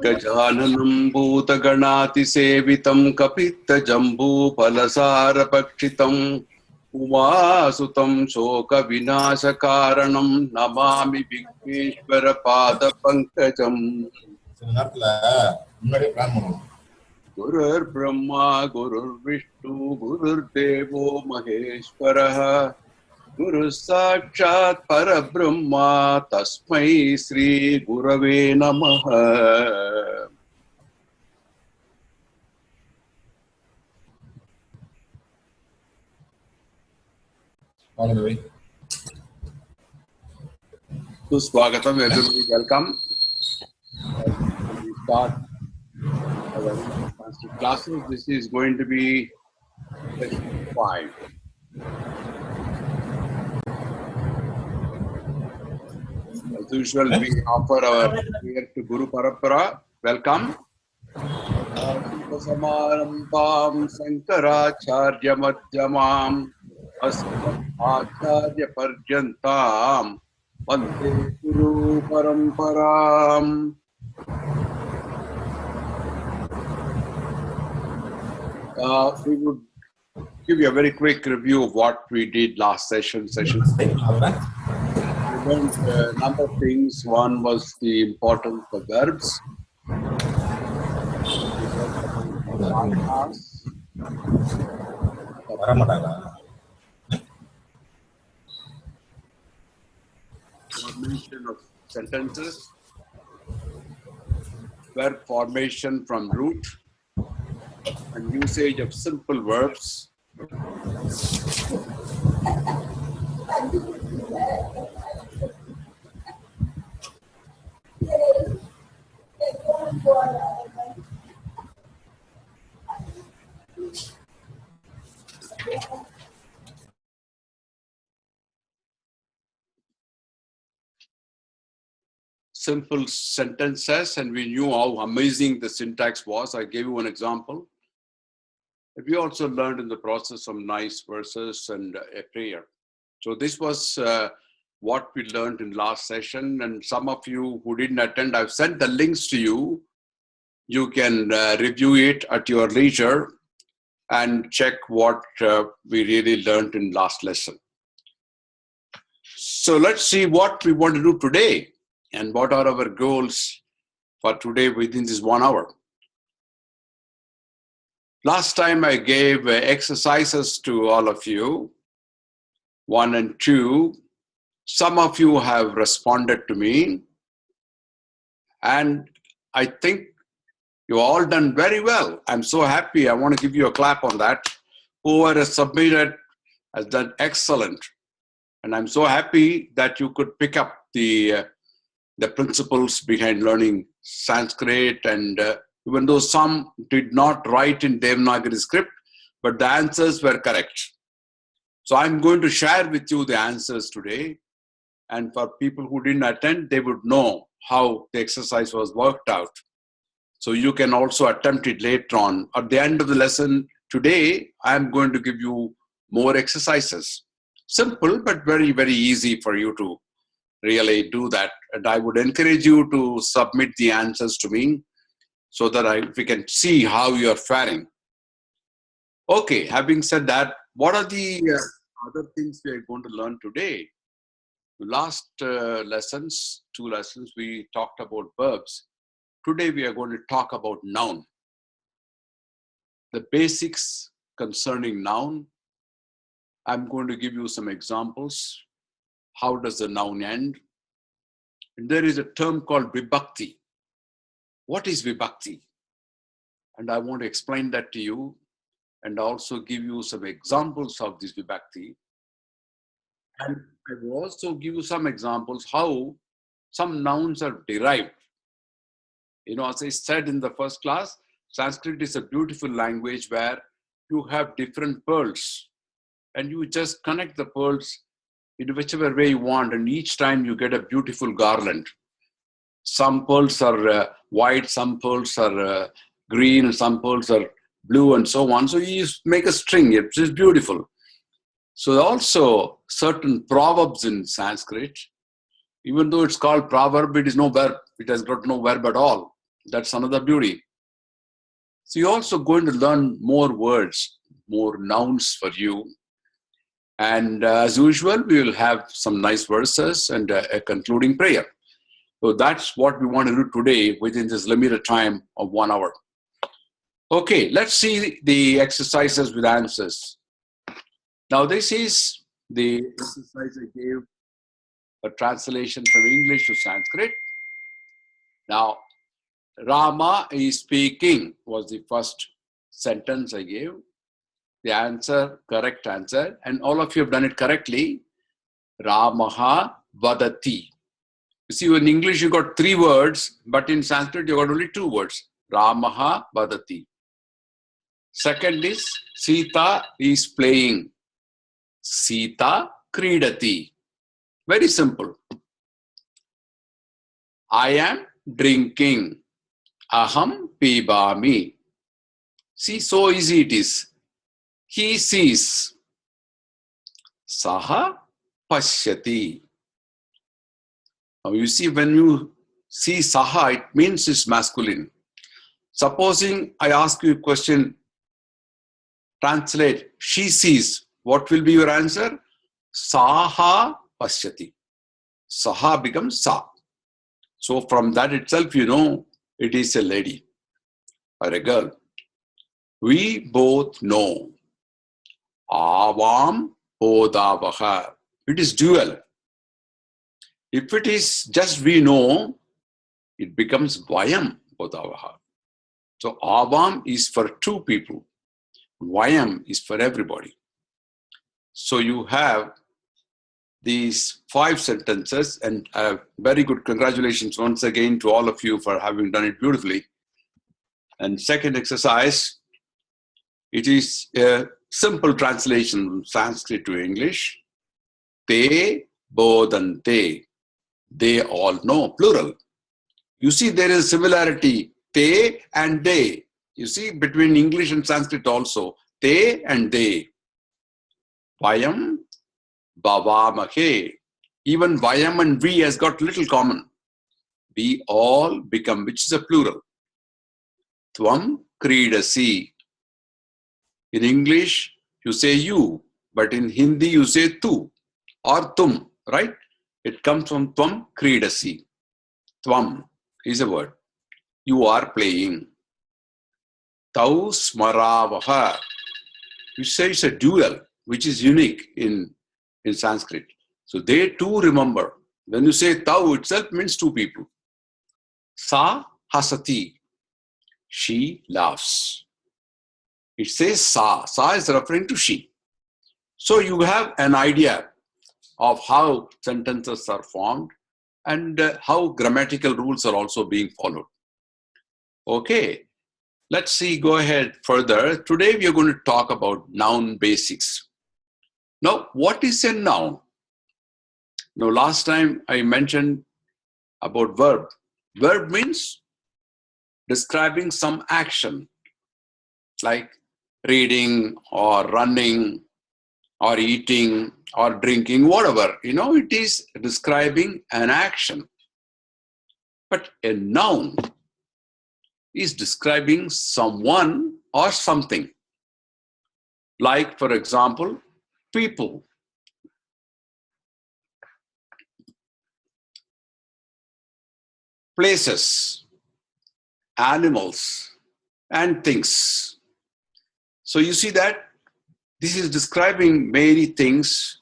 Gajananam Bhutaganaati Sevitam Kapita Jambu Palasara Pakshitam Umasutam Shoka Vinasha Karanam Namami Vigheshwara Pada Pankajam. Gurur Brahma, Gurur Vishnu, Gurur Devo Maheshwaraha, Guru Sakshat Parabrahma, Tasmai Sri Gurave Namaha. So, Swagatam, everybody, welcome. We start our Sanskrit classes. This is going to be session 5. As usual, we offer our prayer to Guru Parampara. Welcome. Samarambam Sankaracharya Madhyamam Asmadacharya Parjantam Vande Guru Paramparam. We would give you a very quick review of what we did last session. We learned a number of things. One was the importance of verbs. Formation of sentences, verb formation from root, and usage of simple verbs. Simple sentences, and we knew how amazing the syntax was. I gave you an example. We also learned in the process some nice verses and a prayer. So this was what we learned in last session. And some of you who didn't attend, I've sent the links to you. You can review it at your leisure and check what we really learned in last lesson. So let's see what we want to do today and what are our goals for today within this 1 hour. Last time I gave exercises to all of you, 1 and 2. Some of you have responded to me, and I think you've all done very well. I'm so happy. I want to give you a clap on that. Whoever has submitted has done excellent. And I'm so happy that you could pick up the principles behind learning Sanskrit, and even though some did not write in Devanagari script, but the answers were correct. So I'm going to share with you the answers today, and for people who didn't attend, they would know how the exercise was worked out. So you can also attempt it later on. At the end of the lesson today, I'm going to give you more exercises. Simple, but very, very easy for you to really do that. And I would encourage you to submit the answers to me so that we can see how you're faring. Okay, having said that, what are the other things we are going to learn today? Last lessons, 2 lessons, we talked about verbs. Today we are going to talk about noun. The basics concerning noun. I'm going to give you some examples. How does the noun end? And there is a term called Vibhakti. What is Vibhakti? And I want to explain that to you and also give you some examples of this Vibhakti. And I will also give you some examples how some nouns are derived. You know, as I said in the first class, Sanskrit is a beautiful language where you have different pearls and you just connect the pearls in whichever way you want, and each time you get a beautiful garland. Some pearls are white, some pearls are green, some pearls are blue, and so on. So you make a string, it's just beautiful. So also certain proverbs in Sanskrit, even though it's called proverb, it is no verb. It has got no verb at all. That's another beauty. So you're also going to learn more words, more nouns for you. And as usual, we will have some nice verses and a concluding prayer. So that's what we want to do today within this limited time of 1 hour. Okay, let's see the exercises with answers. Now, this is the exercise I gave, a translation from English to Sanskrit. Now, Rama is speaking was the first sentence I gave. The answer, correct answer, and all of you have done it correctly. Ramaha vadati. You see, in English you got 3 words, but in Sanskrit you got only 2 words. Ramaha vadati. Second is Sita is playing. Sita kridati. Very simple. I am drinking. Aham pibami. See, so easy it is. He sees. Saha pashyati. Now you see, when you see Saha, it means it's masculine. Supposing I ask you a question, translate, she sees. What will be your answer? Saha pashyati. Saha becomes Sa. So from that itself, you know it is a lady or a girl. We both know. Avam bodavaha. It is dual. If it is just we know, it becomes Vayam bodavaha. So Avam is for 2 people. Vayam is for everybody. So you have these 5 sentences, and very good congratulations once again to all of you for having done it beautifully. And second exercise, it is a simple translation from Sanskrit to English. Te bodante. They all know, plural. You see, there is similarity, te and they. You see, between English and Sanskrit also, te and they. Vayam bhavamahe. Even Vayam and we has got little common. We all become, which is a plural. Tvam kridasi. In English, you say you, but in Hindi, you say tu or tum, right? It comes from tvam kridasi. Tvam is a word. You are playing. Tau smaravaha. You say it's a dual, which is unique in Sanskrit. So they too remember. When you say tau itself means 2 people. Sa hasati. She laughs. It says sa. Sa is referring to she. So you have an idea of how sentences are formed and how grammatical rules are also being followed. Okay, let's see, go ahead further. Today we are going to talk about noun basics. Now, what is a noun? Now, last time I mentioned about verb. Verb means describing some action, like reading or running or eating or drinking, whatever. You know, it is describing an action. But a noun is describing someone or something. Like, for example, people. Places, animals, and things. So you see that this is describing many things,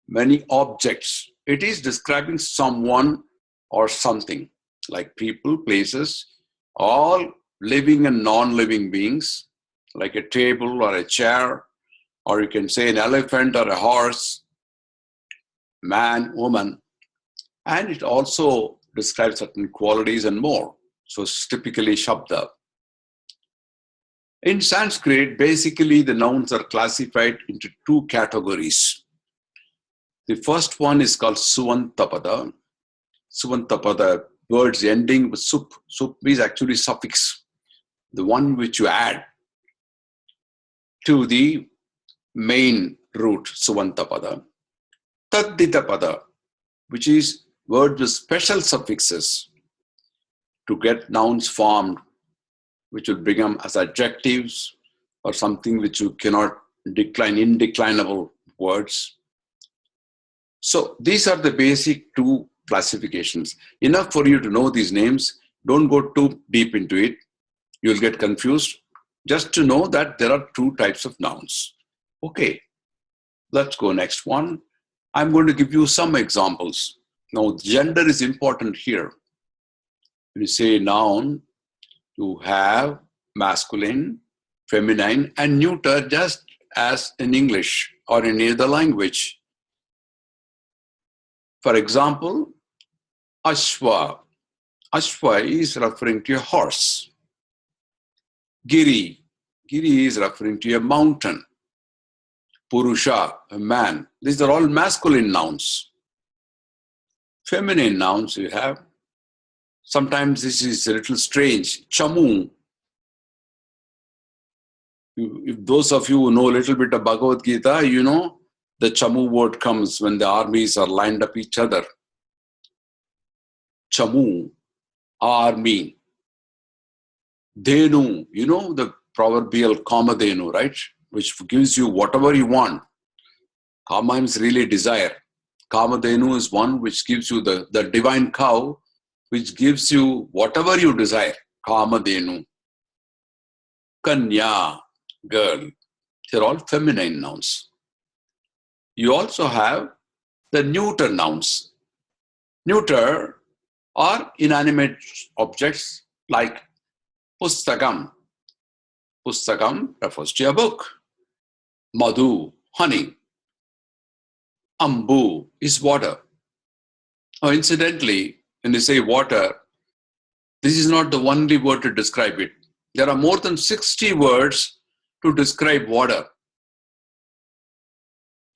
many objects. It is describing someone or something, like people, places, all living and non-living beings, like a table or a chair, or you can say an elephant or a horse, man, woman. And it also describes certain qualities and more. So it's typically Shabda. In Sanskrit, basically the nouns are classified into 2 categories. The first one is called Suvantapada. Suvantapada, words ending with sup. Sup is actually suffix, the one which you add to the main root, Suvantapada. Tadditapada, which is words with special suffixes to get nouns formed, which will become as adjectives or something which you cannot decline, indeclinable words. So these are the basic two classifications. Enough for you to know these names. Don't go too deep into it. You'll get confused. Just to know that there are two types of nouns. Okay, let's go next one. I'm going to give you some examples. Now, gender is important here. When you say noun, you have masculine, feminine, and neuter, just as in English or in any other language. For example, Ashwa. Ashwa is referring to a horse. Giri. Giri is referring to a mountain. Purusha, a man. These are all masculine nouns. Feminine nouns you have. Sometimes this is a little strange. Chamu. If those of you who know a little bit of Bhagavad Gita, you know the Chamu word comes when the armies are lined up each other. Chamu, army. Dhenu, you know the proverbial Kamadhenu, right? Which gives you whatever you want. Kama means really desire. Kamadhenu is one which gives you the divine cow, which gives you whatever you desire. Kamadhenu. Kanya, girl. They're all feminine nouns. You also have the neuter nouns. Neuter are inanimate objects like pustakam. Pustakam refers to a book. Madhu, honey. Ambu is water. Now, incidentally, when you say water, this is not the only word to describe it. There are more than 60 words to describe water.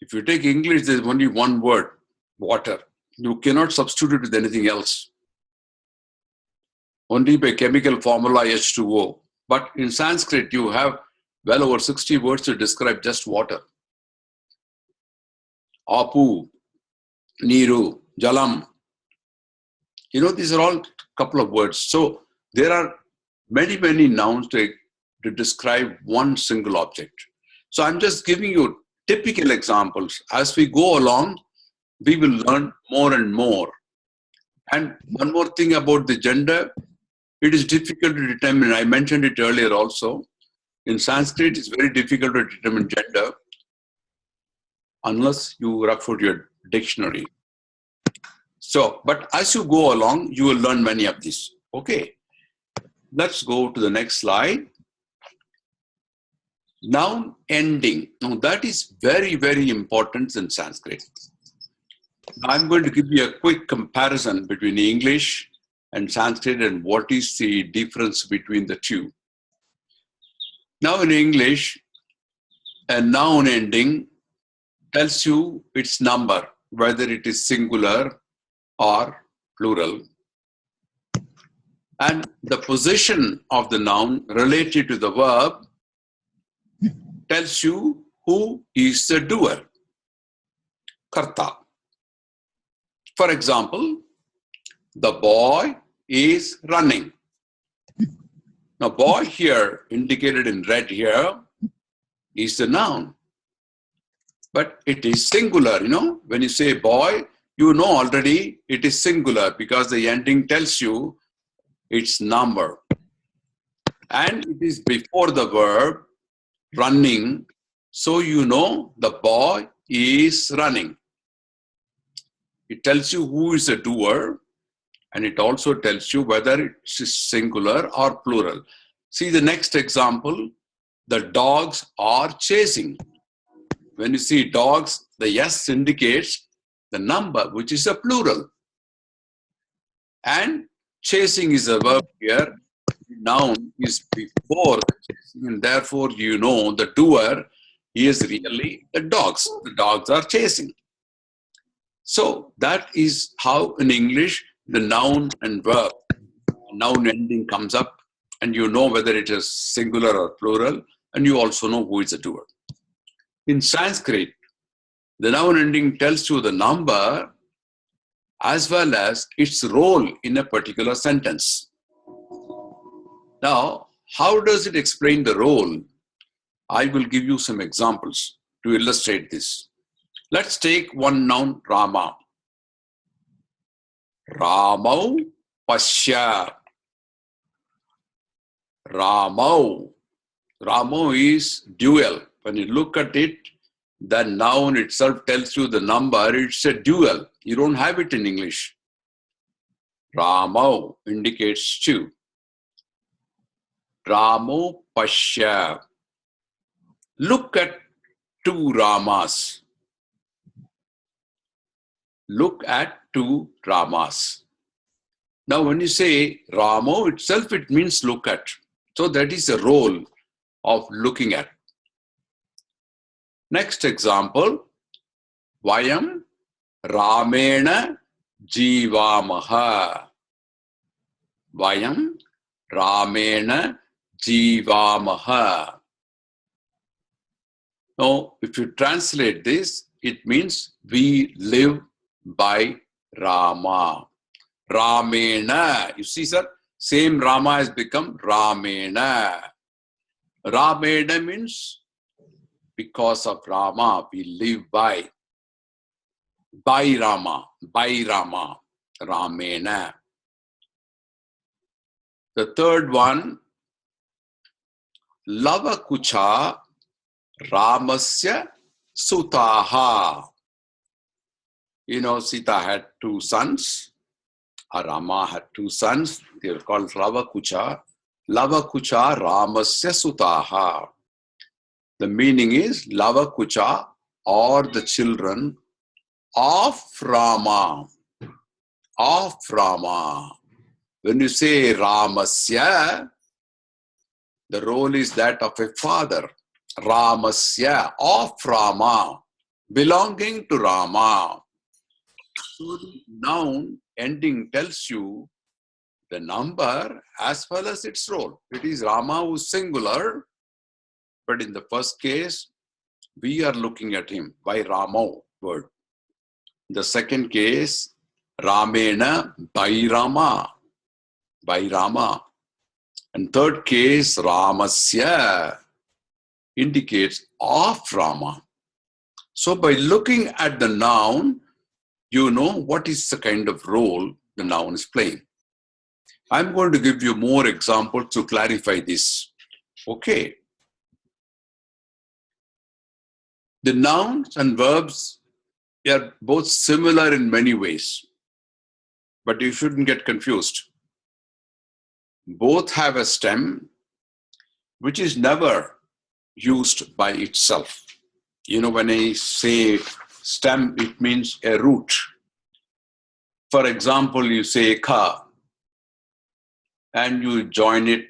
If you take English, there's only one word, water. You cannot substitute it with anything else. Only by chemical formula H2O. But in Sanskrit, you have well over 60 words to describe just water. Apu, Niru, Jalam. You know, these are all a couple of words. So there are many, many nouns to describe one single object. So I'm just giving you typical examples. As we go along, we will learn more and more. And one more thing about the gender, it is difficult to determine. I mentioned it earlier also. In Sanskrit, it's very difficult to determine gender unless you refer to your dictionary. So, but as you go along, you will learn many of these. Okay, let's go to the next slide. Noun ending. Now that is very, very important in Sanskrit. Now, I'm going to give you a quick comparison between English and Sanskrit and what is the difference between the two. Now in English, a noun ending tells you its number, whether it is singular or plural. And the position of the noun related to the verb tells you who is the doer, karta. For example, the boy is running. Now, boy here, indicated in red here, is the noun. But it is singular, you know. When you say boy, you know already it is singular because the ending tells you its number. And it is before the verb, running, so you know the boy is running. It tells you who is the doer, and it also tells you whether it is singular or plural. See the next example, the dogs are chasing. When you see dogs, the S indicates the number, which is a plural. And chasing is a verb here. Noun is before the chasing, and therefore you know the doer is really the dogs. The dogs are chasing. So that is how in English the noun and verb, noun ending comes up, and you know whether it is singular or plural, and you also know who is the doer. In Sanskrit, the noun ending tells you the number as well as its role in a particular sentence. Now, how does it explain the role? I will give you some examples to illustrate this. Let's take one noun, Rama. Ramau Pasya. Ramau. Ramau is dual. When you look at it, the noun itself tells you the number. It's a dual. You don't have it in English. Ramau indicates two. Ramo Pasya. Look at two Ramas. Look at two Ramas. Now, when you say Ramo itself, it means look at. So that is the role of looking at. Next example, Vayam Ramena Jivamaha. Vayam Ramena Jivamaha. Now, if you translate this, it means we live by Rama. Ramena. You see, sir, same Rama has become Ramena. Ramena means because of Rama, we live by Rama, Ramena. The third one, Lavakucha Ramasya Sutaha. You know, Sita had two sons. Rama had two sons. They were called Lavakucha. Lavakucha Ramasya Sutaha. The meaning is Lavakucha or the children of Rama. Of Rama. When you say Ramasya, the role is that of a father. Ramasya, of Rama, belonging to Rama. So the noun ending tells you the number as well as its role. It is Rama who is singular, but in the first case, we are looking at him by Ramo word. In the second case, Ramena by Rama. By Rama. And third case, Ramasya indicates of Rama. So by looking at the noun, you know what is the kind of role the noun is playing. I'm going to give you more examples to clarify this. Okay. The nouns and verbs are both similar in many ways, but you shouldn't get confused. Both have a stem, which is never used by itself. You know, when I say stem, it means a root. For example, you say ka, and you join it.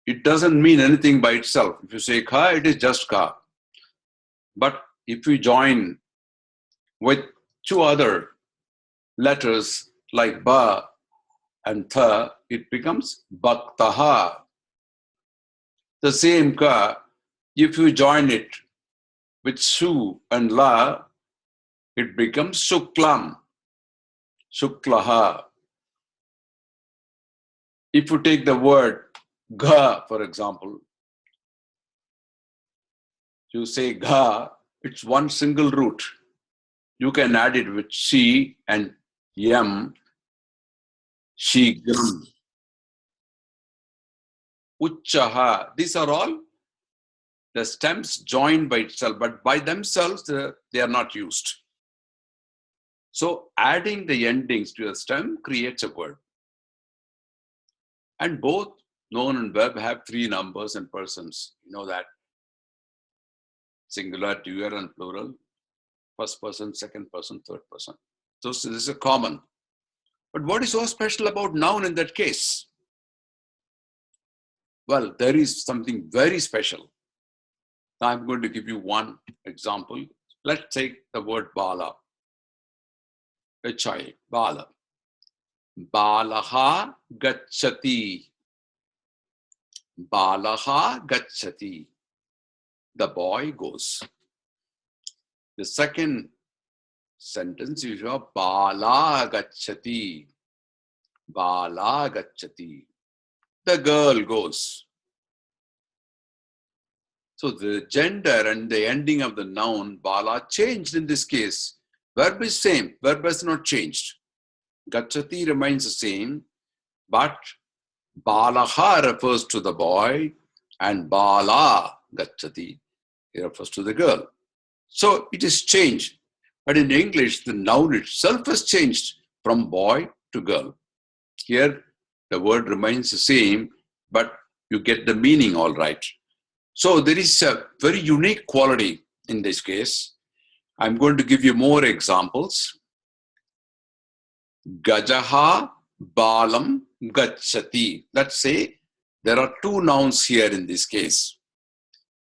It doesn't mean anything by itself. If you say ka, it is just ka. But if you join with two other letters like ba and tha, it becomes bhaktaha. The same ka, if you join it with su and la, it becomes shuklam, shuklaha. If you take the word gha, for example, you say gha, it's one single root. You can add it with she and yam, shigam, uchaha. These are all the stems joined by itself, but by themselves, they are not used. So adding the endings to a stem creates a word. And both noun and verb have three numbers and persons. You know that. Singular, dual, and plural. First person, second person, third person. So this is a common. But what is so special about noun in that case? Well, there is something very special. Now I'm going to give you one example. Let's take the word bala. A child, bala. Balaha gacchati. Balaha gacchati. The boy goes. The second sentence is bala gacchati. Bala gacchati. the girl goes. So the gender and the ending of the noun bala changed in this case. Verb is same. Verb has not changed. Gachati remains the same, but balaha refers to the boy and bala gachati refers to the girl. So it is changed. But in English, the noun itself has changed from boy to girl. Here, the word remains the same, but you get the meaning all right. So there is a very unique quality in this case. I'm going to give you more examples. Gajaha balam gachati. Let's say there are two nouns here in this case.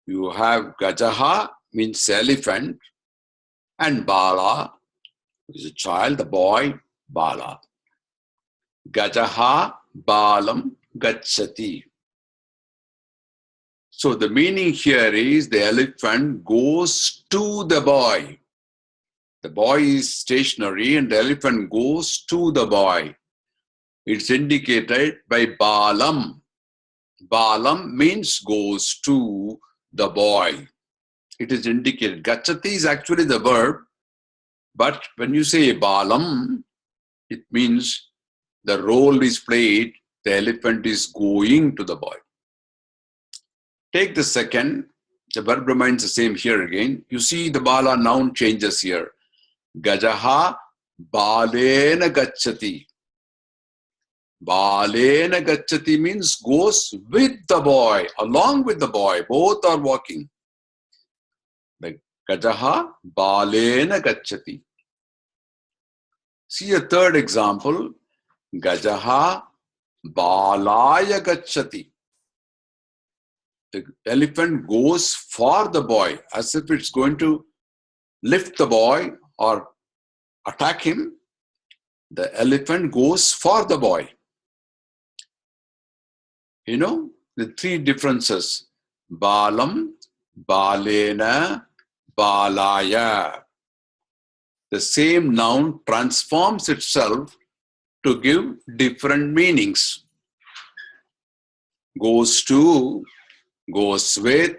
You have Gajaha means elephant and Bala is a child, the boy, Bala. Gajaha balam gachati. So the meaning here is the elephant goes to the boy. The boy is stationary and the elephant goes to the boy. It's indicated by balam. Balam means goes to the boy. It is indicated. Gachati is actually the verb, but when you say balam, it means the role is played, the elephant is going to the boy. Take the second, the verb remains the same here again. You see the bala noun changes here. Gajaha balena gachati. Balena gachati means goes with the boy, along with the boy. Both are walking. The Gajaha balena gachati. See a third example. Gajaha balaya gachati. The elephant goes for the boy, as if it's going to lift the boy or attack him. The elephant goes for the boy. You know, the three differences. Balam, balena, balaya. The same noun transforms itself to give different meanings. Goes to, goes with,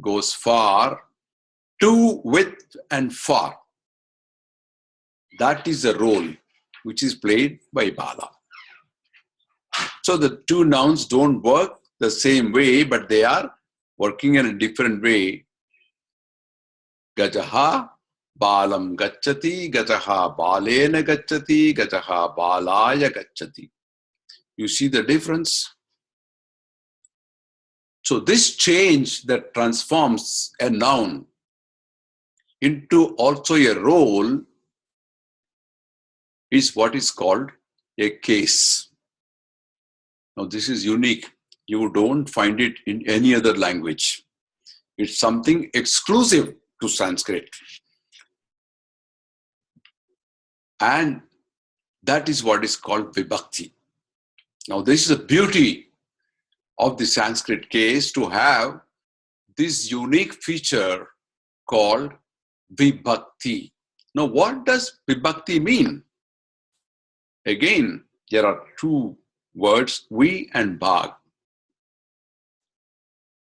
goes far, to, with, and for. That is the role which is played by Bala. So the two nouns don't work the same way, but they are working in a different way. Gajaha balam gachati, gajaha balena gachati, gajaha balaya gachati. You see the difference? So this change that transforms a noun into also a role is what is called a case. Now this is unique. You don't find it in any other language. It's something exclusive to Sanskrit. And that is what is called Vibhakti. Now this is the beauty of the Sanskrit case, to have this unique feature called Vibhakti. Now what does Vibhakti mean? Again, there are two words, vi and bhag.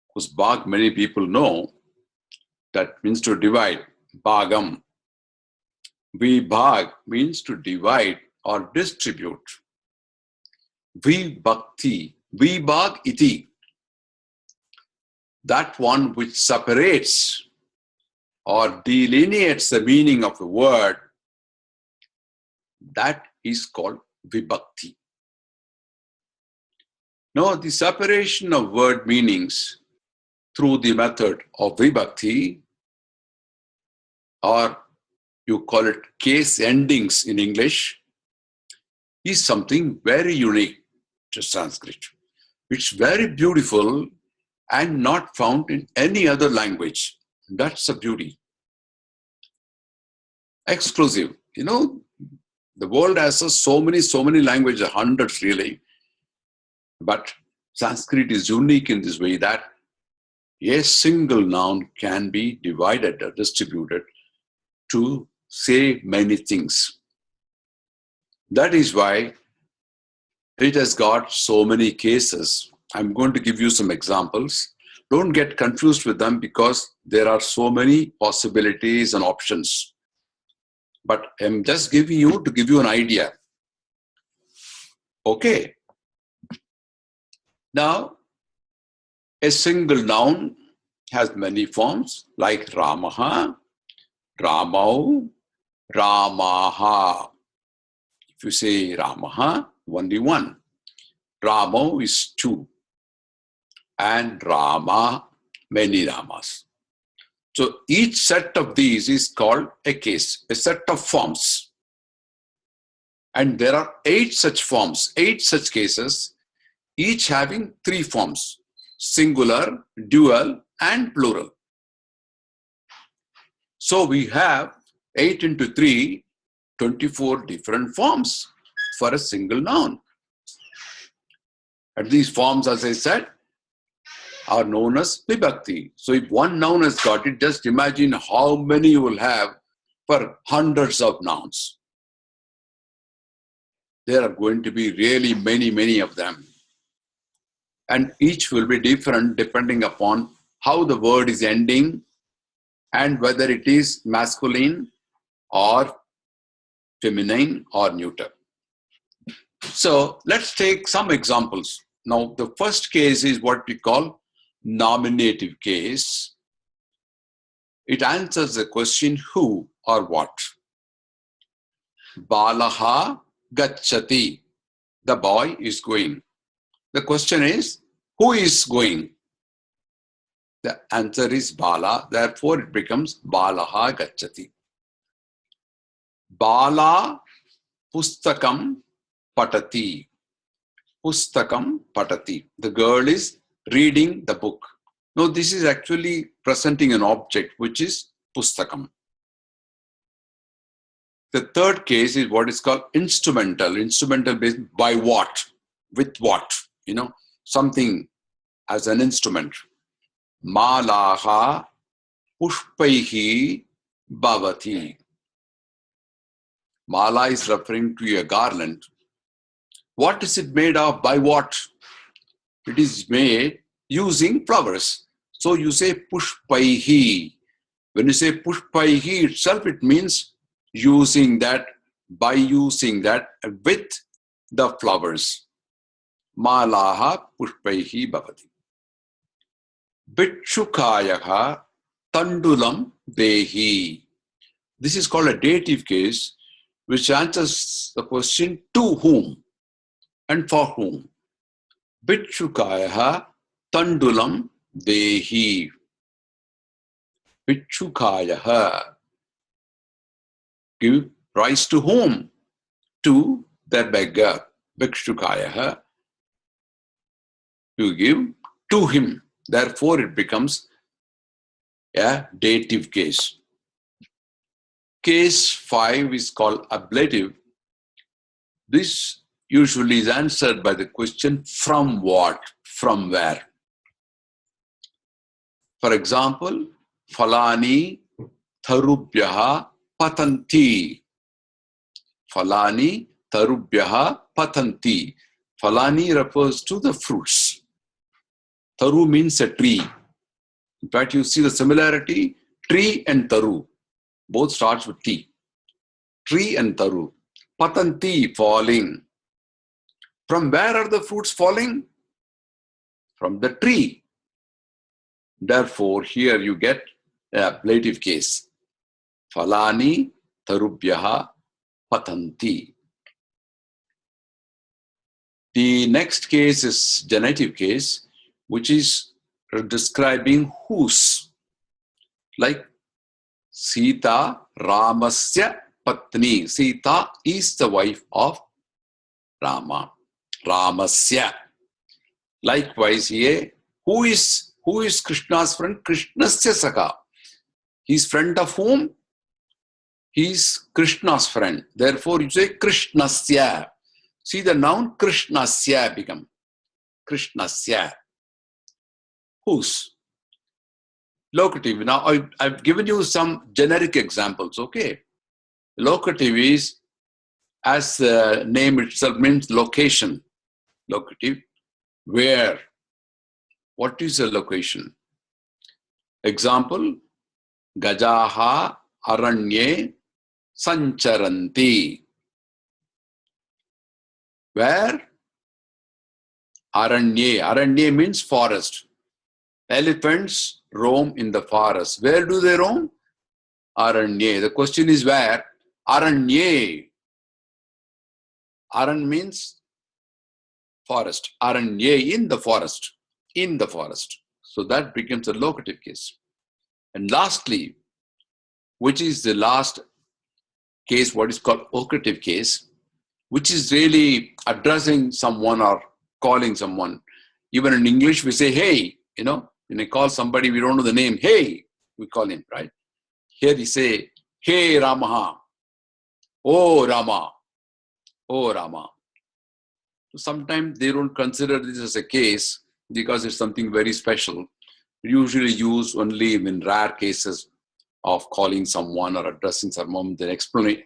Because bhag, many people know, that means to divide, bhagam. Vibhag means to divide or distribute. Vibhakti, vibhag iti. That one which separates or delineates the meaning of a word, that is called Vibhakti. Now, the separation of word meanings through the method of Vibhakti, or you call it case endings in English, is something very unique to Sanskrit. It's very beautiful and not found in any other language. That's the beauty. Exclusive. You know, the world has so many languages, hundreds really. But Sanskrit is unique in this way that a single noun can be divided or distributed to say many things. That is why It has got so many cases. I'm going to give you some examples. Don't get confused with them because there are so many possibilities and options. But I'm just giving you to give you an idea. Okay. Now, a single noun has many forms like Ramaha, Ramau, Ramaha. If you say Ramaha, only one. Ramau is two. And Rama, many Ramas. So each set of these is called a case, a set of forms. And there are 8 such forms, 8 such cases, each having 3 forms: singular, dual, and plural. So we have 8 into 3, 24 different forms for a single noun. And these forms, as I said, are known as Vibhakti. So if one noun has got it, just imagine how many you will have for hundreds of nouns. There are going to be really many of them. And each will be different depending upon how the word is ending and whether it is masculine or feminine or neuter. So let's take some examples. Now, the first case is what we call nominative case. It answers the question who or what. Balaha gacchati. The boy is going. The question is, who is going? The answer is Bala. Therefore, it becomes Balaha gacchati. Bala pustakam patati. Pustakam patati. The girl is reading the book. Now, this is actually presenting an object, which is pustakam. The third case is what is called instrumental. Instrumental based by what? With what? Something as an instrument. Malaha pushpaihi bhavati. Mala is referring to a garland. What is it made of? By what? It is made using flowers. So you say pushpaihi. When you say pushpaihi itself, it means using that, by using that with the flowers. Malaha pushpaihi bhavati. Bhikshukayaha tandulam dehi. This is called a dative case, which answers the question to whom and for whom. Bhikshukayaha tandulam dehi. Bhikshukayaha. Give rice to whom? To the beggar. Bhikshukayaha. You give to him. Therefore, it becomes a dative case. Case 5 is called ablative. This usually is answered by the question from what, from where. For example, Falani Tarubhyaha Patanti. Falani Tarubhyaha Patanti. Falani refers to the fruits. Taru means a tree. In fact, you see the similarity, tree and taru. Both starts with T. Tree and taru. Patanti, falling. From where are the fruits falling? From the tree. Therefore, here you get an ablative case. Falani tarubhyaha patanti. The next case is genitive case, which is describing whose. Like Sita Ramasya Patni. Sita is the wife of Rama. Ramasya. Likewise here, who is Krishna's friend? Krishnasya Saka. He's friend of whom? He's Krishna's friend. Therefore, you say Krishnasya. See the noun Krishnasya become. Krishnasya. Whose? Locative. Now, I've given you some generic examples, okay? Locative is, as the name itself means, location. Locative. Where? What is the location? Example, Gajaha Aranye Sancharanti. Where? Aranye. Aranye means forest. Elephants roam in the forest. Where do they roam? Aranye. The question is where? Aranye. Aran means forest. Aranye, in the forest. In the forest. So that becomes a locative case. And lastly, which is the last case, what is called vocative case, which is really addressing someone or calling someone. Even in English, we say, hey, when I call somebody, we don't know the name. Hey, we call him, right? Here we say, hey, Ramaha. Oh, Rama. Oh, Rama. Sometimes they don't consider this as a case because it's something very special. Usually used only in rare cases of calling someone or addressing someone, the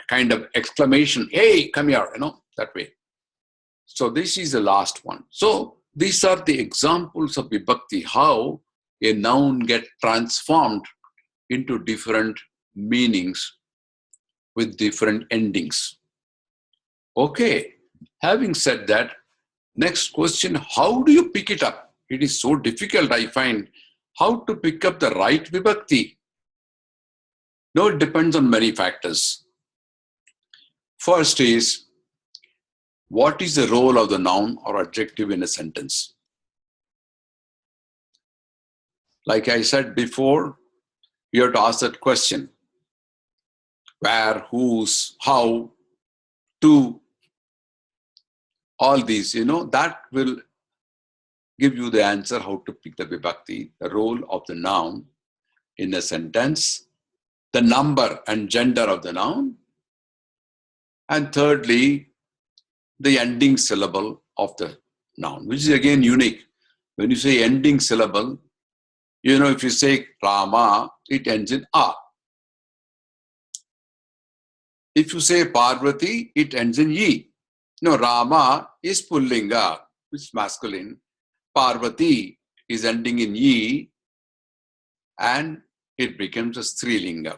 kind of exclamation, hey, come here, that way. So this is the last one. So these are the examples of Vibhakti, how a noun gets transformed into different meanings with different endings. Okay, having said that, next question, how do you pick it up? It is so difficult, I find, how to pick up the right Vibhakti. No, it depends on many factors. First is, what is the role of the noun or adjective in a sentence? Like I said before, you have to ask that question. Where, whose, how, to, all these, that will give you the answer how to pick the Vibhakti, the role of the noun in a sentence, the number and gender of the noun, and thirdly, the ending syllable of the noun, which is again unique. When you say ending syllable, if you say Rama, it ends in A. If you say Parvati, it ends in Yi. Rama is Pullinga, which is masculine. Parvati is ending in Yi, and it becomes a Strilinga.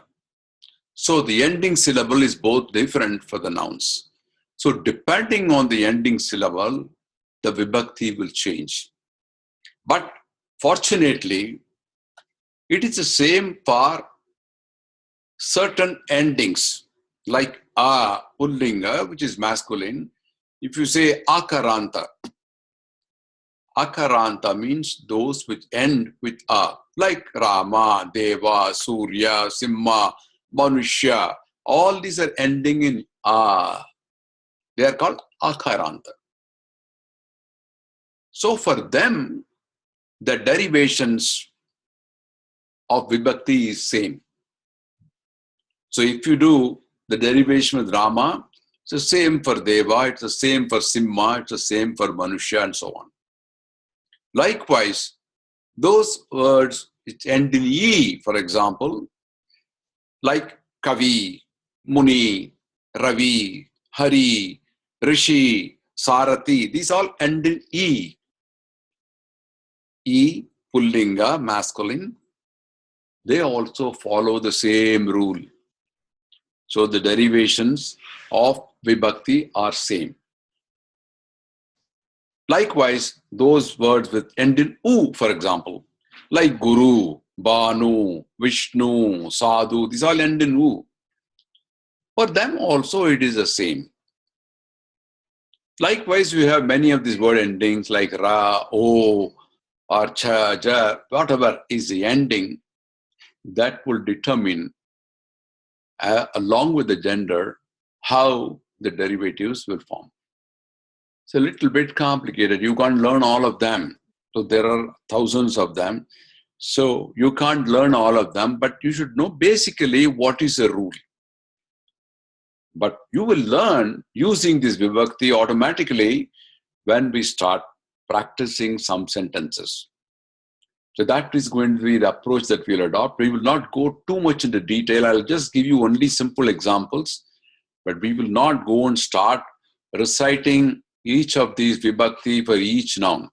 So the ending syllable is both different for the nouns. So depending on the ending syllable, the Vibhakti will change. But fortunately, it is the same for certain endings, like A, Pullinga, which is masculine. If you say Akaranta, Akaranta means those which end with A, like Rama, Deva, Surya, Simha, Manushya. All these are ending in A. They are called Akaranta. So for them, the derivations of Vibhakti is same. So if you do the derivation with Rama, it's the same for Deva, it's the same for Simha, it's the same for Manushya, and so on. Likewise, those words which end in E, for example, like Kavi, Muni, Ravi, Hari, Rishi, Sarati, these all end in E. E, Pullinga, masculine, they also follow the same rule. So the derivations of Vibhakti are same. Likewise, those words with end in U, for example, like Guru, Banu, Vishnu, Sadhu, these all end in U. For them also it is the same. Likewise, we have many of these word endings like Ra, O, or Cha, Ja, whatever is the ending, that will determine, along with the gender, how the derivatives will form. It's a little bit complicated. You can't learn all of them. So there are thousands of them. So you can't learn all of them, but you should know basically what is the rule. But you will learn using this Vibhakti automatically when we start practicing some sentences. So that is going to be the approach that we'll adopt. We will not go too much into detail. I'll just give you only simple examples, but we will not go and start reciting each of these vibhakti for each noun.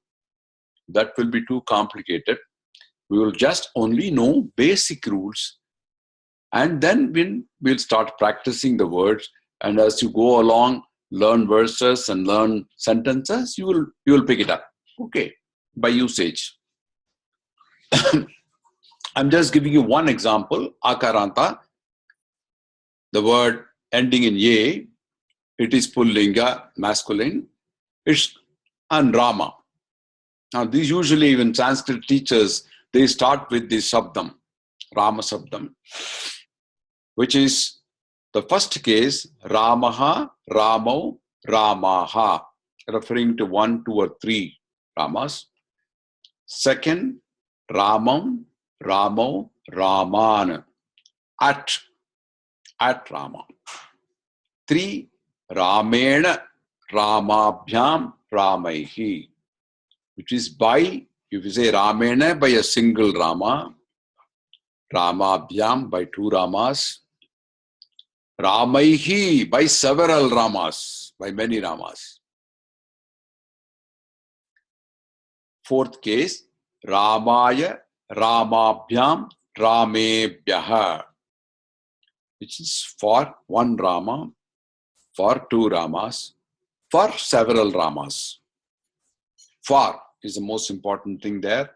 That will be too complicated. We will just only know basic rules, and then we'll start practicing the words. And as you go along, learn verses and learn sentences, you will pick it up. Okay, by usage. I'm just giving you one example. Akaranta, the word ending in ye, it is pullinga, masculine. It's and Rama. Now, these usually, even Sanskrit teachers, they start with the sabdam, Rama sabdam, which is the first case, Ramaha, Ramo, Ramaha, referring to 1, 2, or 3 Ramas. Second, Ramam, Ramo, Raman, at Rama. 3, Ramena, Ramabhyam, Ramaihi, which is by, if you say Ramena, by a single Rama, Ramabhyam, by 2 Ramas, Ramaihi, by several Ramas, by many Ramas. Fourth case, Ramaya, Ramabhyam, Ramebhyaha, which is for 1 Rama, for 2 Ramas, for several Ramas. For is the most important thing there.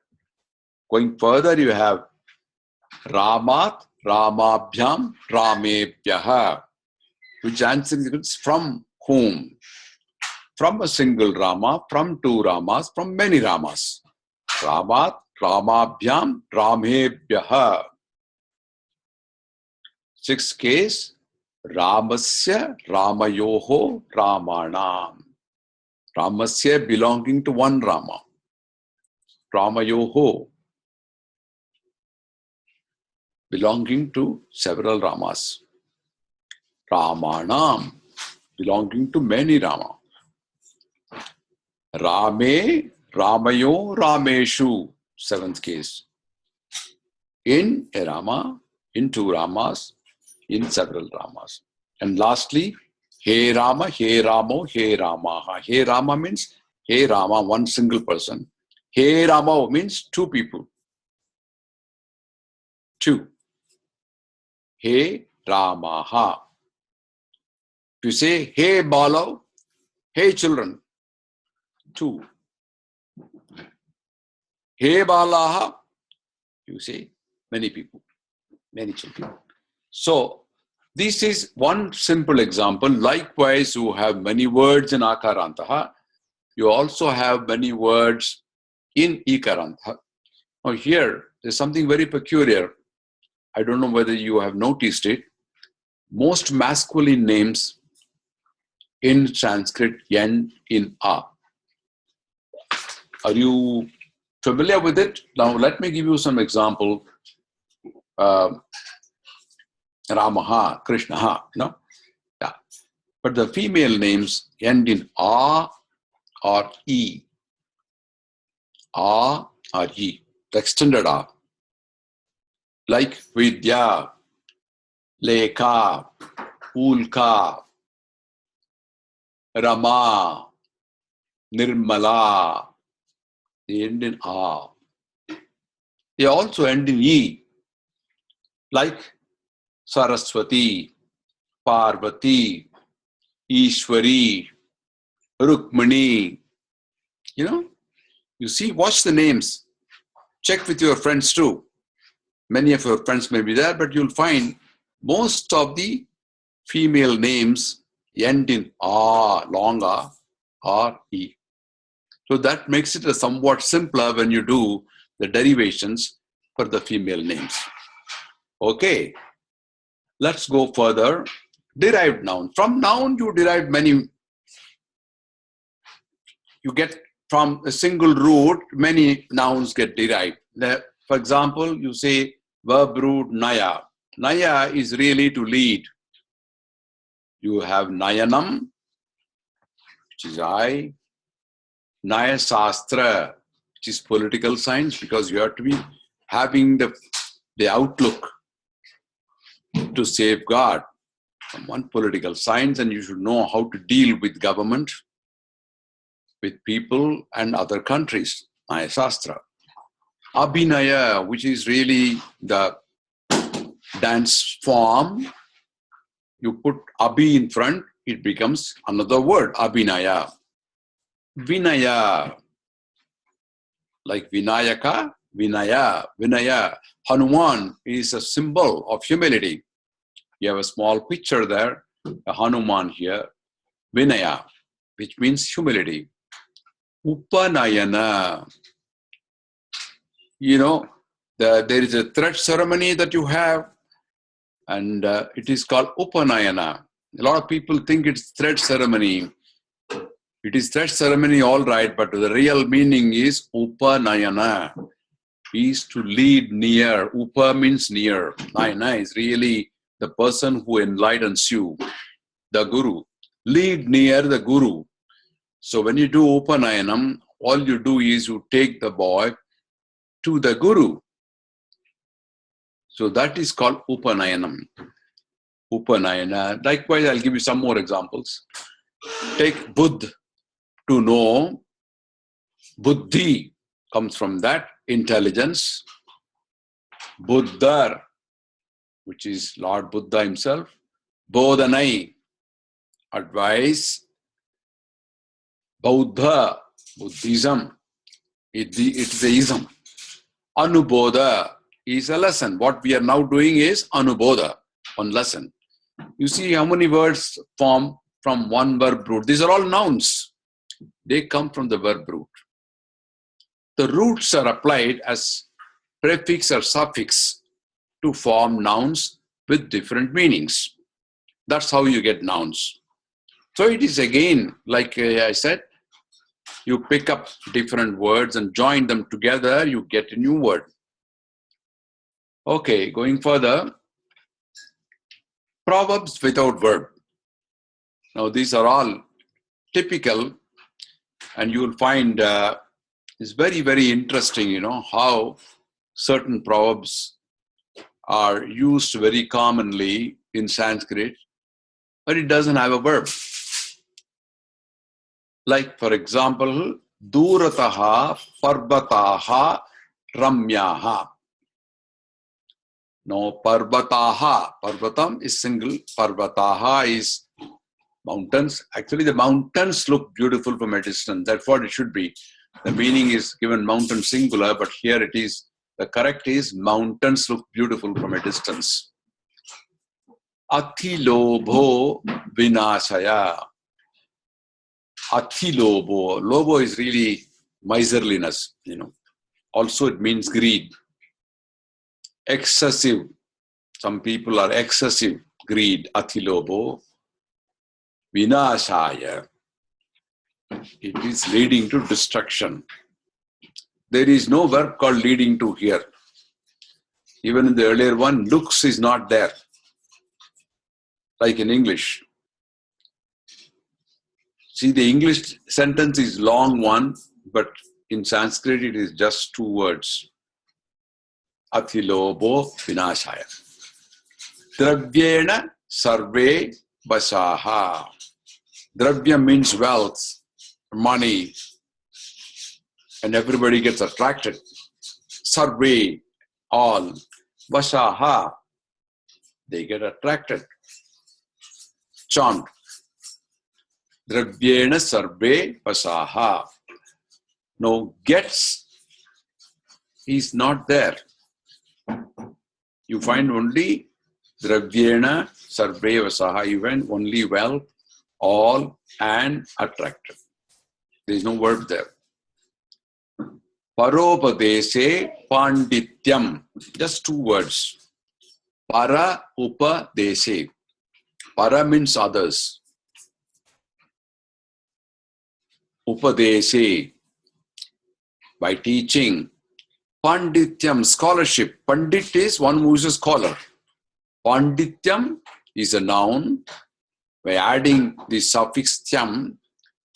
Going further, you have Ramat, Ramabhyam, Ramebhyaha, which answers from whom? From a single Rama, from 2 Ramas, from many Ramas. Ramat, Ramabhyam, Ramebhyaha. Sixth case, Ramasya, Ramayoho, Ramanam. Ramasya belonging to 1 Rama. Ramayoho belonging to several Ramas. Ramanam belonging to many Rama. Rame, Ramayo, Rameshu. 7th case. In a Rama, in 2 Ramas, in several Ramas. And lastly, He Rama, He Ramo, He Ramaha. He Rama means He Rama, 1 single person. He Rama means 2 people. 2. He Ramaha. If you say Hey Balo, Hey children, 2. Hey Balaha, you say many people, many children. So this is one simple example. Likewise, you have many words in Akarantaha. You also have many words in Ikarantaha. Now here, there's something very peculiar. I don't know whether you have noticed it. Most masculine names in Sanskrit end in A. Are you familiar with it? Now let me give you some example. Ramaha, Krishnaha, Yeah. But the female names end in A or E. A or E, the extended A. Like Vidya, Lekha, Ulka, Rama, Nirmala. They end in A. They also end in E. Like Saraswati, Parvati, Ishwari, Rukmani. You see, watch the names. Check with your friends too. Many of your friends may be there, but you'll find most of the female names end in A, long A, or E. So that makes it a somewhat simpler when you do the derivations for the female names. Okay, let's go further. Derived noun. From noun, you derive many. You get from a single root, many nouns get derived. For example, you say verb root naya. Naya is really to lead. You have nayanam, which is I. Naya sastra, which is political science, because you have to be having the outlook to safeguard from one political science, and you should know how to deal with government. with people and other countries. Naya Shastra. Abhinaya, which is really the dance form. You put Abhi in front, it becomes another word, Abhinaya. Vinaya, like Vinayaka, Vinaya. Hanuman is a symbol of humility. You have a small picture there, a Hanuman here. Vinaya, which means humility. Upanayana. There is a thread ceremony that you have, and it is called Upanayana. A lot of people think it's thread ceremony. It is thread ceremony, all right, but the real meaning is Upanayana, is to lead near. Upa means near. Nayana is really the person who enlightens you, the Guru. Lead near the Guru. So when you do Upanayanam, all you do is you take the boy to the Guru. So that is called Upanayanam. Upanayana. Likewise, I'll give you some more examples. Take Buddh, to know. Buddhi comes from that, intelligence. Buddha, which is Lord Buddha himself. Bodhanai, advice. Bauddha, Buddhism, it's a ism. Anubodha is a lesson. What we are now doing is Anubodha, one lesson. You see how many words form from one verb root. These are all nouns. They come from the verb root. The roots are applied as prefix or suffix to form nouns with different meanings. That's how you get nouns. So it is again, like I said, you pick up different words and join them together, you get a new word. Okay, going further. Proverbs without verb. Now these are all typical, and you will find it's very, very interesting, how certain proverbs are used very commonly in Sanskrit, but it doesn't have a verb. Like, for example, Durataha Parvataha Ramyaha. No, Parvataha. Parvatam is single. Parvataha is mountains. Actually, the mountains look beautiful from a distance. That's what it should be. The meaning is given mountain singular, but here it is, the correct is mountains look beautiful from a distance. Athilobho vinashaya. Athilobo. Lobo is really miserliness, Also it means greed. Excessive. Some people are excessive. Greed. Athilobo. Vinashaya. It is leading to destruction. There is no verb called leading to here. Even in the earlier one, looks is not there. Like in English. See, the English sentence is long one, but in Sanskrit it is just two words. Athilobo vinashaya. Dravyena sarve vasaha. Dravya means wealth, money, and everybody gets attracted. Sarve, all. Vasaha, they get attracted. Chant. Dravyena sarve vasaha. No, gets is not there. You find only Dravyena sarve vasaha. You find only wealth, all, and attracted. There is no verb there. Paropadeshe pandityam. Just two words. Para upadeshe. Para means others. Upadeshe. By teaching. Pandityam, scholarship. Pandit is one who is a scholar. Pandityam is a noun. By adding the suffix tyam,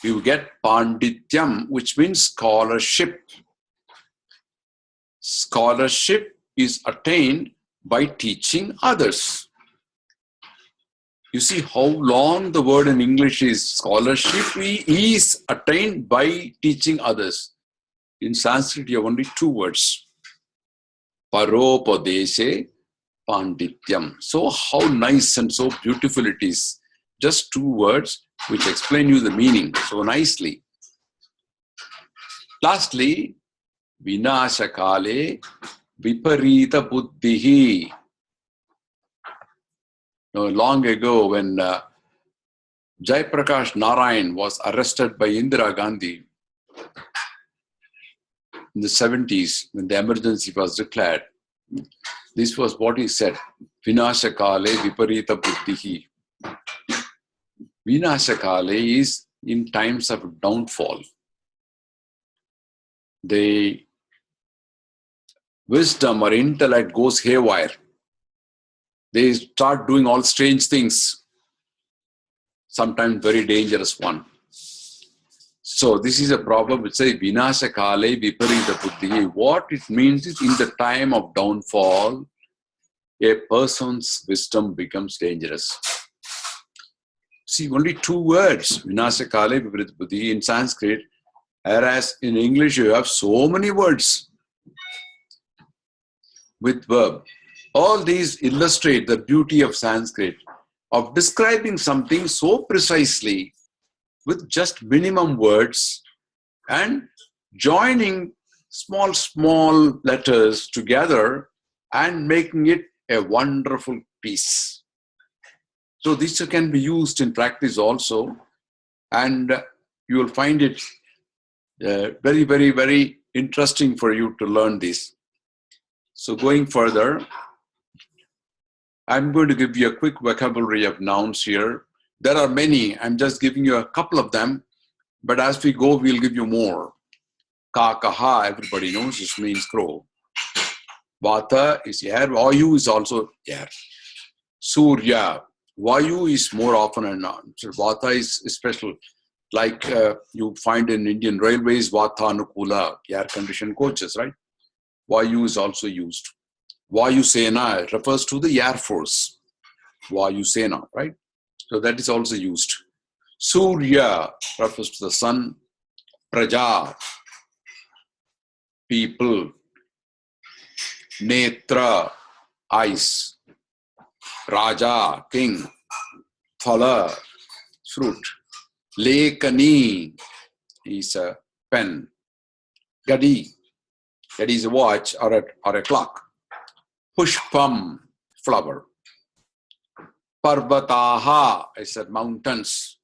you get pandityam, which means scholarship. Scholarship is attained by teaching others. You see how long the word in English is scholarship is attained by teaching others. In Sanskrit, you have only two words. Paropadeshe Pandityam. So how nice and so beautiful it is. Just two words which explain you the meaning so nicely. Lastly, Vinashakale Viparita Buddhihi. Long ago, when Jayaprakash Narayan was arrested by Indira Gandhi in the 70s, when the emergency was declared, this was what he said: Vinashakale Viparita Buddhihi. Vinashakale is in times of downfall. The wisdom or intellect goes haywire. They start doing all strange things, sometimes very dangerous one. So this is a proverb which says, Vinashakale Viparita Buddhi. What it means is, in the time of downfall, a person's wisdom becomes dangerous. See, only two words, Vinashakale Viparita Buddhi, in Sanskrit, whereas in English you have so many words with verb. All these illustrate the beauty of Sanskrit, of describing something so precisely with just minimum words and joining small letters together and making it a wonderful piece. So this can be used in practice also, and you will find it very, very, very interesting for you to learn this. So going further, I'm going to give you a quick vocabulary of nouns here. There are many. I'm just giving you a couple of them, but as we go, we'll give you more. Ka, kaha, everybody knows this means crow. Vata is air. Vayu is also air. Surya. Vayu is more often a noun. So Vata is special. Like you find in Indian Railways, Vata Anukula, air-conditioned coaches, right? Vayu is also used. Vayu Sena refers to the Air Force. Vayu Sena, right? So that is also used. Surya refers to the sun. Praja, people. Netra, eyes. Raja, king. Phala, fruit. Lekani is a pen. Gadi, that is a watch or a clock. Pushpam, flower. Parvataha, I said mountains.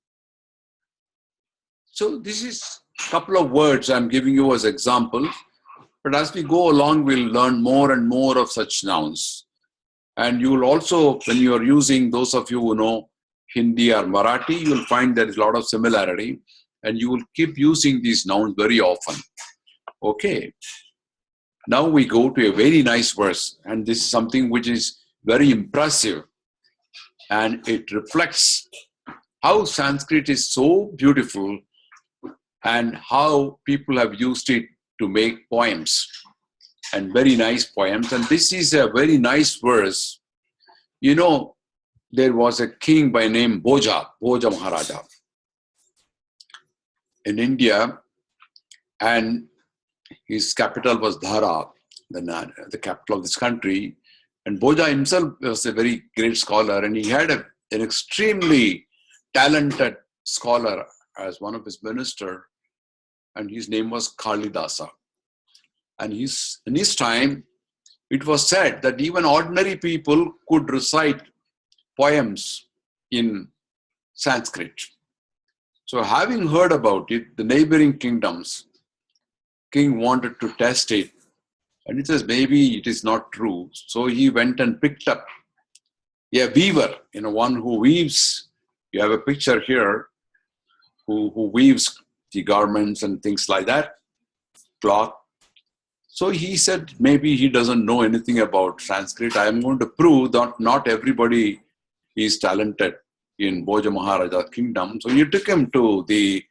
So this is a couple of words I'm giving you as example. But as we go along, we'll learn more and more of such nouns. And you will also, when you are using, those of you who know Hindi or Marathi, you will find there is a lot of similarity. And you will keep using these nouns very often. Okay. Now we go to a very nice verse. And this is something which is very impressive. And it reflects how Sanskrit is so beautiful and how people have used it to make poems, and very nice poems. And this is a very nice verse. You know, there was a king by name Bhoja Maharaja in India, and his capital was Dhara, the capital of this country. And Bhoja himself was a very great scholar, and he had an extremely talented scholar as one of his ministers, and his name was Kalidasa. And in his time, it was said that even ordinary people could recite poems in Sanskrit. So having heard about it, the neighboring kingdoms, king wanted to test it. And he says, maybe it is not true. So he went and picked up a weaver, one who weaves. You have a picture here, who weaves the garments and things like that, cloth. So he said, maybe he doesn't know anything about Sanskrit. I am going to prove that not everybody is talented in Bhoja Maharaja's kingdom. So he took him to the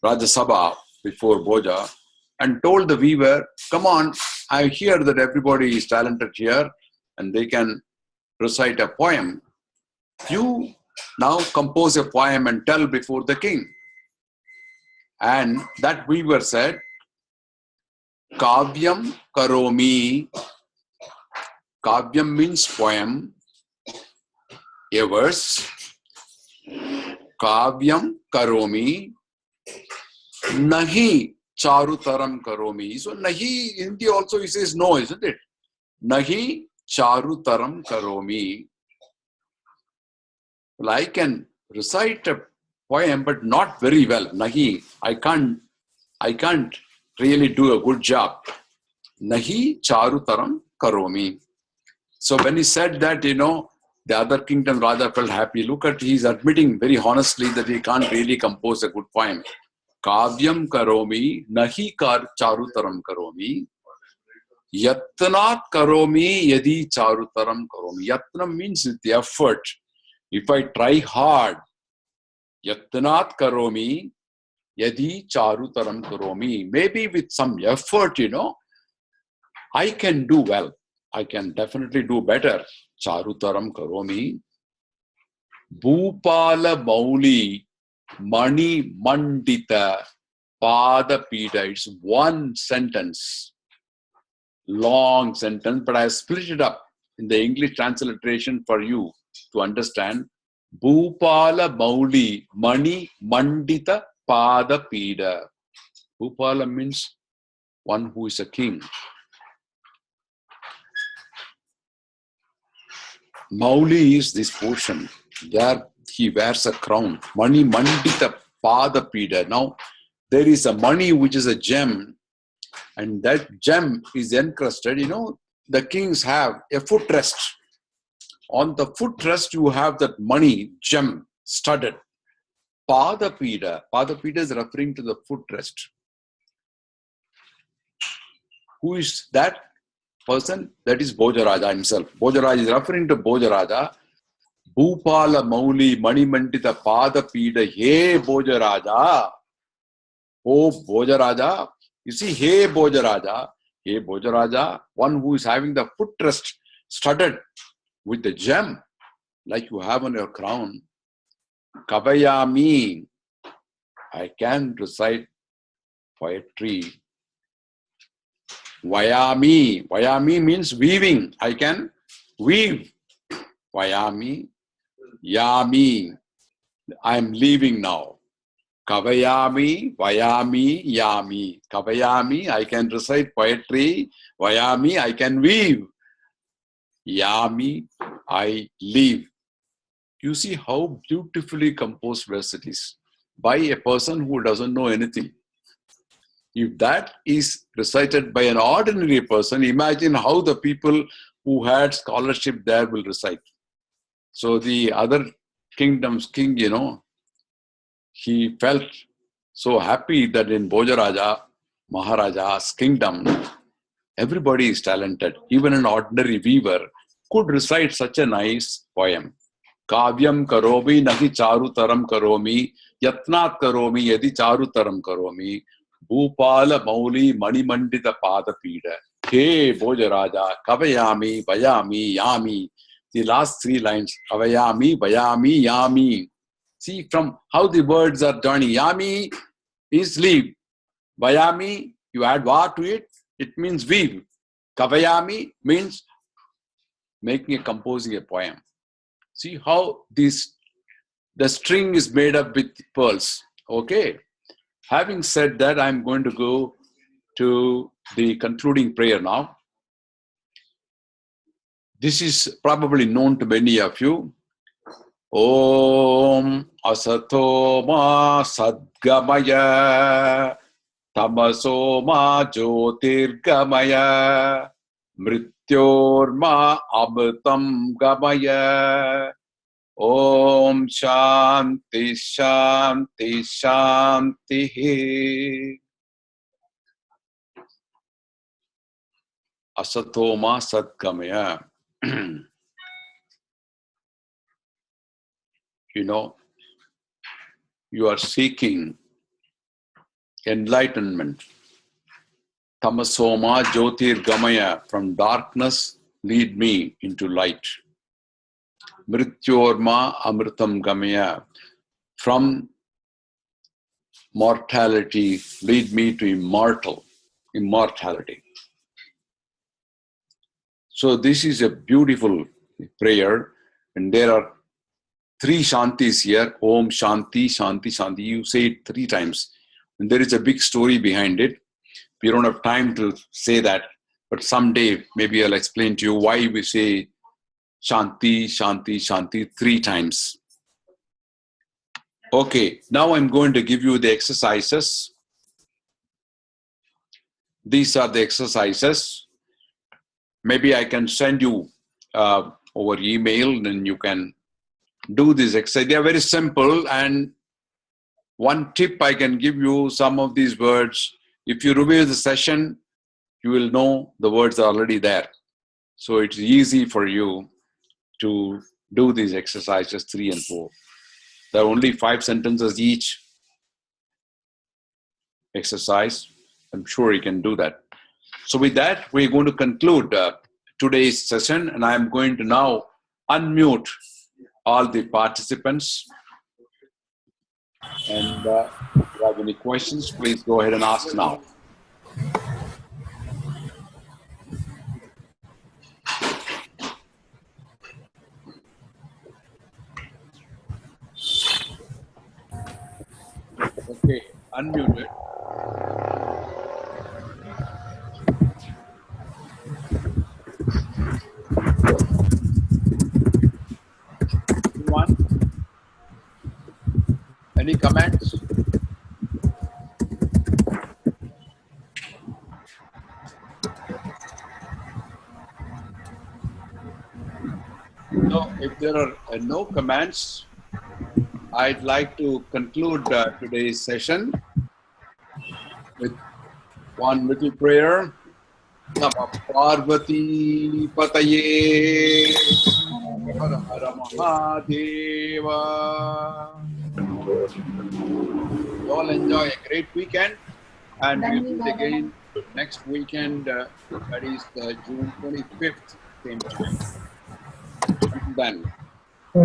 Rajya Sabha before Bhoja and told the weaver, come on, I hear that everybody is talented here and they can recite a poem. You now compose a poem and tell before the king. And that weaver said, Kavyam karomi. Kavyam means poem, a verse. Kavyam karomi. Nahi charutaram karomi. So nahi, in Hindi also he says no, isn't it? Nahi charutaram karomi. Well, I can recite a poem, but not very well. Nahi, I can't really do a good job. Nahi charutaram karomi. So when he said that, the other kingdom Raja felt happy. Look at, he's admitting very honestly that he can't really compose a good poem. Kavyam karomi, nahi charutaram karomi. Yatnat karomi, yadi charutaram karomi. Yatnam means the effort. If I try hard, yatnat karomi, yadi charutaram karomi. Maybe with some effort, I can do well. I can definitely do better. Charutaram karomi. Bhupala Mauli Mani Mandita Pada Pida. It's one sentence. Long sentence, but I split it up in the English transliteration for you to understand. Bhupala Mauli Mani Mandita Pada Pida. Bhupala means one who is a king. Mauli is this portion. There he wears a crown. Mani Mandita Pada Pida. Now, there is a mani which is a gem, and that gem is encrusted. The kings have a footrest. On the footrest, you have that mani gem studded. Pada Pida. Pada Pida is referring to the footrest. Who is that person? That is Bhojaraja himself. Bhojaraja is referring to Bhojaraja. Bhupala Mauli Mani Mandita Pada Pida. Hey Bhojaraja. Oh Bhojaraja. You see, hey Bhojaraja. Hey Bhojaraja. One who is having the footrest studded with the gem like you have on your crown. Kavayami. I can recite poetry. Vayami. Vayami means weaving. I can weave. Vayami. Yami. I am leaving now. Kavayami. Vayami. Yami. Kavayami. I can recite poetry. Vayami. I can weave. Yami. I leave. You see how beautifully composed verse it is by a person who doesn't know anything. If that is recited by an ordinary person, imagine how the people who had scholarship there will recite. So the other kingdom's king, he felt so happy that in Bhojaraja, Maharaja's kingdom, everybody is talented. Even an ordinary weaver could recite such a nice poem. Kavyam karomi nahi charutaram karomi, yatnat karomi yadi charutaram karomi. Bhupala Mauli Mani Mandita Pada Pida. Hey Bhojaraja, Kavayami, Vayami, Yami. The last three lines, Kavayami, Vayami, Yami. See from how the words are joining. Yami is leave. Vayami, you add va to it, it means weave. Kavayami means composing a poem. See how the string is made up with pearls. Okay. Having said that, I'm going to go to the concluding prayer now. This is probably known to many of you. Om Asato Ma Sadgamaya Tamaso Ma Jyotirgamaya Mrityor Ma Amritam Gamaya. Om Shanti Shanti Shanti. Asatoma Sadgamaya. You are seeking enlightenment. Tamasoma Jyotirgamaya. From darkness, lead me into light. Mrityorma amritam gamaya. From mortality, lead me to immortality. So this is a beautiful prayer, and there are 3 Shantis here. Om Shanti, Shanti, Shanti. You say it 3 times. And there is a big story behind it. We don't have time to say that, but someday maybe I'll explain to you why we say Shanti, Shanti, Shanti 3 times. Okay, now I'm going to give you the exercises. These are the exercises. Maybe I can send you over email, then you can do this exercise. They are very simple, and one tip I can give you, some of these words, if you review the session, you will know the words are already there. So it's easy for you to do these exercises 3 and 4. There are only 5 sentences each exercise. I'm sure you can do that. So with that, we're going to conclude today's session, and I'm going to now unmute all the participants. And if you have any questions, please go ahead and ask now. Okay, unmuted. Anyone? Any comments? So if there are no comments, I'd like to conclude today's session with one little prayer. Nama Parvati Pataye Har Har Mahadeva. You all enjoy a great weekend, and we'll meet again next weekend, that is June 25th, same time. Until then.